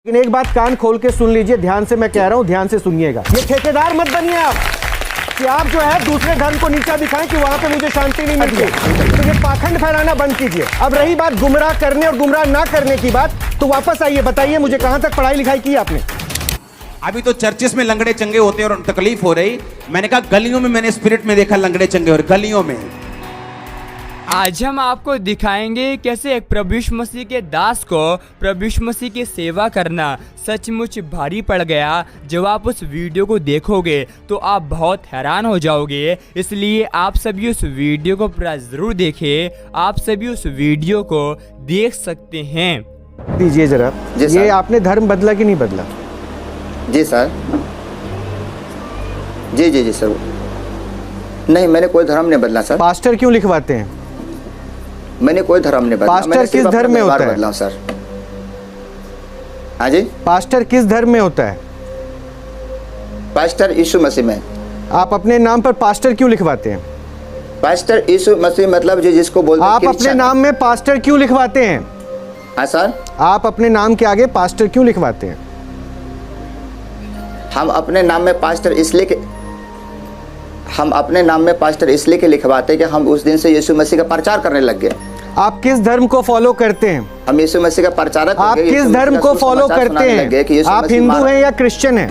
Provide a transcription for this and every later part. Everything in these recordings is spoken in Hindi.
लेकिन एक बात कान खोल के सुन लीजिए, ध्यान से मैं कह रहा हूं, ध्यान से सुनिएगा। ये ठेकेदार मत बनिए आप कि आप जो है दूसरे धर्म को नीचा दिखाएं कि वहां पे मुझे शांति नहीं मिलती। तो ये पाखंड फैलाना बंद कीजिए। अब रही बात गुमराह करने और गुमराह ना करने की बात, तो वापस आइए, बताइए मुझे कहां तक पढ़ाई लिखाई की आपने। अभी तो चर्चिस में लंगड़े चंगे होते हैं और तकलीफ हो रही। मैंने कहा गलियों में मैंने स्पिरिट में देखा लंगड़े चंगे और गलियों में। आज हम आपको दिखाएंगे कैसे एक प्रभु यीशु मसीह के दास को प्रभु यीशु मसीह की सेवा करना सचमुच भारी पड़ गया। जब आप उस वीडियो को देखोगे तो आप बहुत हैरान हो जाओगे, इसलिए आप सभी उस वीडियो को पूरा जरूर देखें। आप सभी उस वीडियो को देख सकते हैं। दीजिए जरा, ये आपने धर्म बदला कि नहीं बदला? जी सर, जी सर, नहीं मैंने कोई धर्म नहीं बदला सर। पास्टर क्यों लिखवाते हैं? मैंने कोई धर्म नहीं बदला। पास्टर किस धर्म में होता है? बदला सर। हाँ जी, पास्टर किस धर्म में होता है? पास्टर यीशु मसीह में। आप अपने नाम पर पास्टर क्यों लिखवाते हैं? पास्टर यीशु मसीह मतलब जो जिसको बोलते हैं आप अपने नाम में पास्टर क्यों लिखवाते हैं? हाँ सर, आप अपने नाम के आगे पास्टर क्यों लिखवाते हैं? हम अपने नाम में पास्टर इसलिए के लिखवाते कि हम उस दिन से यीशु मसीह का प्रचार करने लग गए। आप किस धर्म को फॉलो करते हैं? हम यीशु मसीह का प्रचारक। आप किस धर्म को फॉलो करते हैं? आप हिंदू हैं या क्रिश्चियन हैं?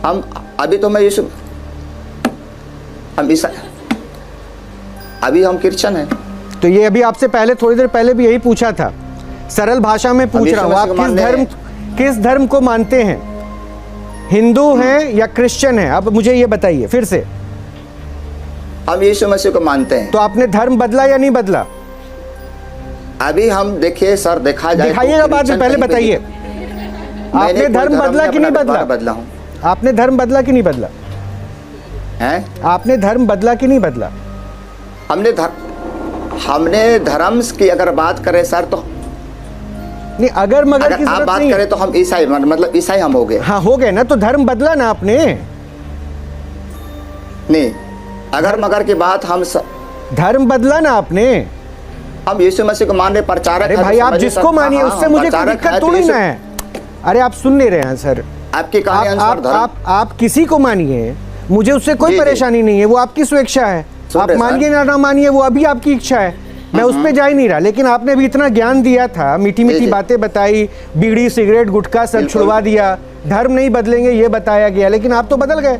हम अभी हम क्रिश्चियन हैं। तो ये अभी आपसे पहले थोड़ी देर पहले भी यही पूछा था, सरल भाषा में पूछ रहा हूँ, आप किस धर्म को मानते हैं? हिंदू हैं या क्रिश्चियन हैं? अब मुझे ये बताइए फिर से। हम यीशु मसीह को मानते हैं। तो आपने धर्म बदला या नहीं बदला? अभी हम देखिए सर, देखा जाए दिखाइएगा बाद में, पहले बताइए आपने धर्म बदला कि नहीं बदला? बदला हूँ। आपने धर्म बदला कि नहीं बदला? हैं? आपने धर्म बदला कि नहीं बदला? हमने धर्म की अगर बात करें सर तो नहीं, अगर मगर की आप बात करें तो हम ईसाई, मतलब ईसाई हम हो गए। हाँ हो गए ना, तो धर्म बदला ना आपने। नहीं, अगर मगर की बात हम धर्म बदला ना आपने। हम यीशु मसीह को मान रहे, प्रचारक। अरे भाई आप जिसको मानिए उससे मुझे कोई दिक्कत थोड़ी ना है। अरे आप सुन नहीं रहे हैं सर, आपकी कहानी अनुसार धर्म। आप किसी को मानिए, मुझे उससे कोई परेशानी नहीं है, वो आपकी स्वेच्छा है। आप मानिए ना मानिए, वो अभी आपकी इच्छा है, मैं उस पर जा ही नहीं रहा। लेकिन आपने भी इतना ज्ञान दिया था, मीठी मीठी बातें बताई, बीड़ी सिगरेट गुटखा सब छुड़वा दिया, धर्म नहीं बदलेंगे ये बताया गया, लेकिन आप तो बदल गए।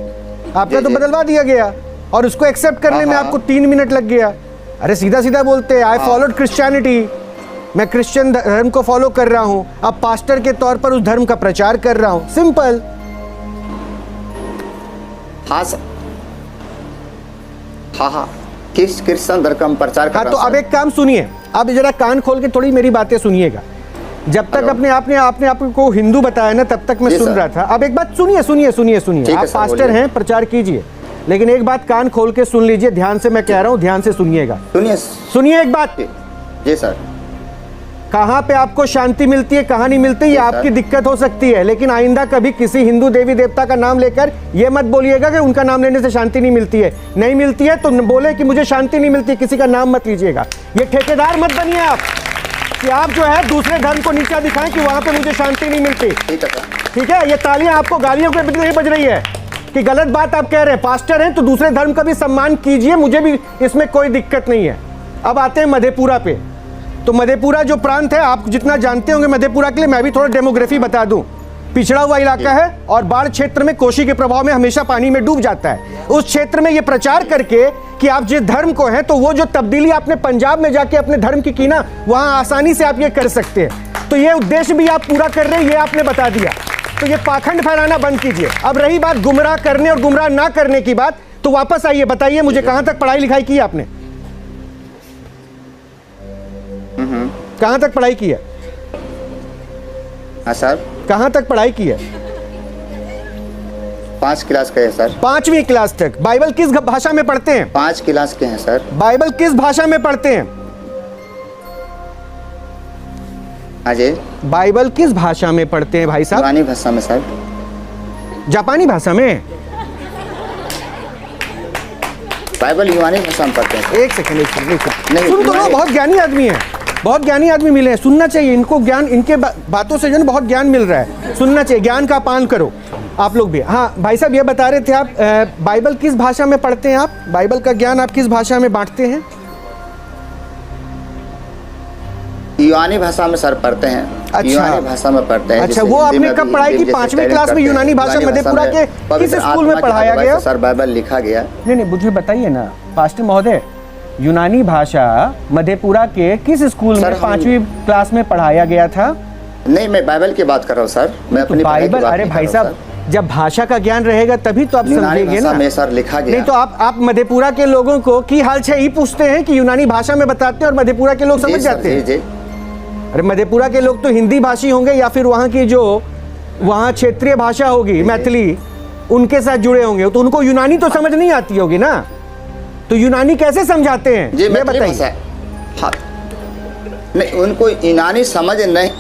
आपका तो बदलवा दिया गया और उसको एक्सेप्ट करने में आपको 3 मिनट लग गया। अरे सीधा सीधा बोलते हैं, आई फॉलोड क्रिश्चियनिटी, मैं क्रिश्चियन धर्म को फॉलो कर रहा हूं, अब पास्टर के तौर पर उस धर्म का प्रचार कर रहा हूं। सिंपल। हाँ सर, हाँ किस क्रिश्चियन धर्म का प्रचार कर रहा हूं। तो अब एक काम सुनिए, अब जरा कान खोल के थोड़ी मेरी बातें सुनिएगा। जब तक आपने आपको हिंदू बताया ना, तब तक मैं सुन रहा था। अब एक बात सुनिए, आप पास्टर हैं, प्रचार कीजिए, लेकिन एक बात कान खोल के सुन लीजिए, ध्यान से मैं कह रहा हूं, ध्यान से सुनिएगा। सुनिए एक बात। जी सर। कहां पे आपको शांति मिलती है, कहां नहीं मिलती, ये आपकी दिक्कत हो सकती है, लेकिन आइंदा कभी किसी हिंदू देवी देवता का नाम लेकर ये मत बोलिएगा कि उनका नाम लेने से शांति नहीं मिलती है। नहीं मिलती है तो बोले कि मुझे शांति नहीं मिलती, किसी का नाम मत लीजिएगा। ये ठेकेदार मत बनिए आप कि आप जो है दूसरे धर्म को नीचा दिखाएं कि वहां पे मुझे शांति नहीं मिलती। ठीक है, ये तालियां आपको गालियों के नहीं बज रही है कि गलत बात आप कह रहे हैं। पास्टर हैं तो दूसरे धर्म का भी सम्मान कीजिए, मुझे भी इसमें कोई दिक्कत नहीं है। अब आते हैं मधेपुरा पे। तो मधेपुरा जो प्रांत है, आप जितना जानते होंगे मधेपुरा के लिए, मैं भी थोड़ा डेमोग्राफी बता दूं। पिछड़ा हुआ इलाका है और बाढ़ क्षेत्र में कोशी के प्रभाव में हमेशा पानी में डूब जाता है। उस क्षेत्र में ये प्रचार करके कि आप जिस धर्म को हैं, तो वो जो तब्दीली आपने पंजाब में जाके अपने धर्म की ना, वहां आसानी से आप ये कर सकते हैं। तो ये उद्देश्य भी आप पूरा कर रहे हैं, ये आपने बता दिया। तो ये पाखंड फैलाना बंद कीजिए। अब रही बात गुमराह करने और गुमराह ना करने की बात, तो वापस आइए, बताइए मुझे कहां तक पढ़ाई लिखाई की आपने? कहां तक पढ़ाई की है? हाँ सर। कहां तक पढ़ाई की है? 5 क्लास के हैं सर। 5वीं क्लास तक। बाइबल किस भाषा में पढ़ते हैं? 5 क्लास के हैं सर। बाइबल किस भाषा में पढ़ते हैं? हाँ जी। बाइबल किस भाषा में पढ़ते हैं भाई साहब? जापानी भाषा में सर। जापानी भाषा में? बाइबल यूनानी भाषा में पढ़ते हैं। एक सेकंड, सुन तो लो, बहुत ज्ञानी आदमी है। बहुत ज्ञानी आदमी मिले हैं, सुनना चाहिए इनको, ज्ञान इनके बातों से जो है बहुत ज्ञान मिल रहा है, सुनना चाहिए, ज्ञान का पान करो आप लोग भी। हाँ भाई साहब ये बता रहे थे आप बाइबल किस भाषा में पढ़ते हैं आप, बाइबल का ज्ञान आप किस भाषा में बांटते हैं? यूनानी भाषा में सर पढ़ते हैं। अच्छा। यूनानी भाषा में पढ़ते हैं। अच्छा, वो आपने कब पढ़ाई की? 5वीं क्लास में यूनानी भाषा मधेपुरा के किस स्कूल में पढ़ाया गया? सर बाइबल लिखा गया। नहीं मुझे बताइए ना पास्टर महोदय, यूनानी भाषा मधेपुरा के किस स्कूल में 5वीं क्लास में पढ़ाया गया था? नहीं, मैं बाइबल की बात कर रहा हूँ सर, मैं अपनी बाइबल। अरे भाई साहब, जब भाषा का ज्ञान रहेगा तभी तो आप समझेंगे ना। में सर लिखा गया। नहीं तो आप मधेपुरा के लोगों को की हाल छे ही पूछते हैं कि यूनानी भाषा में बताते हैं और मधेपुरा के लोग समझ जाते हैं। अरे मधेपुरा के लोग तो हिंदी भाषी होंगे या फिर वहाँ की जो वहाँ क्षेत्रीय भाषा होगी मैथिली, उनके साथ जुड़े होंगे, तो उनको यूनानी तो समझ नहीं आती होगी ना, तो यूनानी कैसे समझाते हैं जी? मैं बताइए। हाँ, नहीं उनको यूनानी समझ नहीं,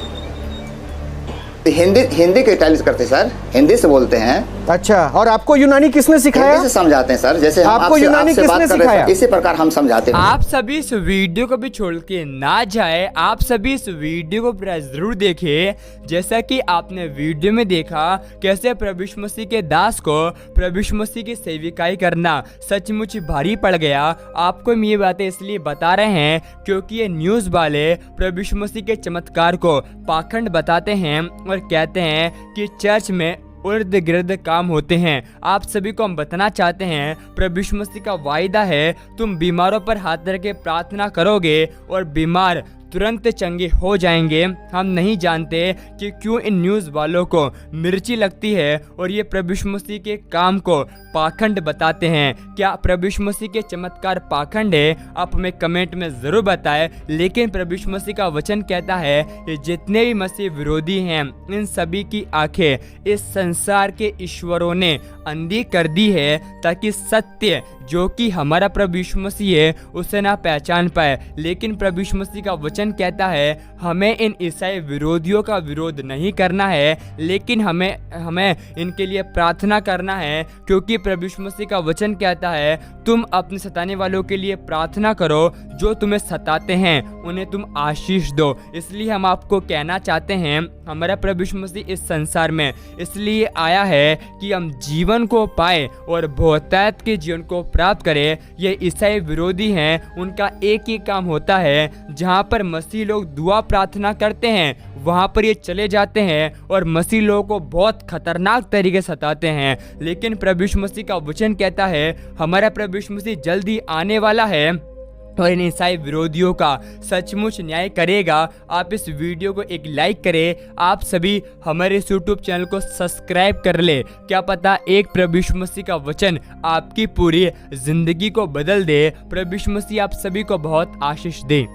हिंदी के इटालिक करते सर, हिंदी से बोलते हैं। अच्छा, और आपको यूनानी किसने सिखाया? हिंदी से समझाते हैं सर, जैसे हम आपको यूनानी किसने सिखाया? इसी प्रकार हम समझाते हैं। आप सभी इस वीडियो को भी छोड़ के ना जाए, आप सभी इस वीडियो को पूरा जरूर देखें। जैसा कि आपने वीडियो में देखा कैसे प्रभु यीशु मसीह के दास को प्रभु यीशु मसीह की सेविकाई करना सचमुच भारी पड़ गया। आपको हम ये बातें इसलिए बता रहे हैं क्योंकि ये न्यूज़ वाले प्रभु यीशु मसीह के चमत्कार को पाखंड बताते हैं और कहते हैं कि चर्च में इर्द गिर्द काम होते हैं। आप सभी को हम बताना चाहते हैं प्रभु यीशु मसीह का वायदा है, तुम बीमारों पर हाथ रख के प्रार्थना करोगे और बीमार तुरंत चंगे हो जाएंगे। हम नहीं जानते कि क्यों इन न्यूज़ वालों को मिर्ची लगती है और ये प्रभु यीशु मसीह के काम को पाखंड बताते हैं। क्या प्रभु यीशु मसीह के चमत्कार पाखंड है? आप हमें कमेंट में ज़रूर बताएं। लेकिन प्रभु यीशु मसीह का वचन कहता है कि जितने भी मसीह विरोधी हैं इन सभी की आंखें इस संसार के ईश्वरों ने अंधी कर दी है ताकि सत्य जो कि हमारा प्रभु यीशु मसीह है उसे ना पहचान पाए। लेकिन प्रभु यीशु मसीह का वचन कहता है हमें इन ईसाई विरोधियों का विरोध नहीं करना है, लेकिन हमें इनके लिए प्रार्थना करना है, क्योंकि प्रभु यीशु मसीह का वचन कहता है तुम अपने सताने वालों के लिए प्रार्थना करो, जो तुम्हें सताते हैं उन्हें तुम आशीष दो। इसलिए हम आपको कहना चाहते हैं हमारा प्रभु यीशु मसीह इस संसार में इसलिए आया है कि हम जीवन को पाए और बहुतायत के जीवन को प्राप्त करें। ये ईसाई विरोधी हैं, उनका एक ही काम होता है, जहाँ पर मसीह लोग दुआ प्रार्थना करते हैं वहाँ पर ये चले जाते हैं और मसीह लोगों को बहुत खतरनाक तरीके से सताते हैं। लेकिन प्रभु यीशु मसीह का वचन कहता है हमारा प्रभु यीशु मसीह जल्दी आने वाला है और इन ईसाई विरोधियों का सचमुच न्याय करेगा। आप इस वीडियो को एक लाइक करें, आप सभी हमारे यूट्यूब चैनल को सब्सक्राइब कर ले। क्या पता एक प्रभु यीशु मसीह का वचन आपकी पूरी जिंदगी को बदल दे। प्रभु यीशु मसीह आप सभी को बहुत आशीष दे।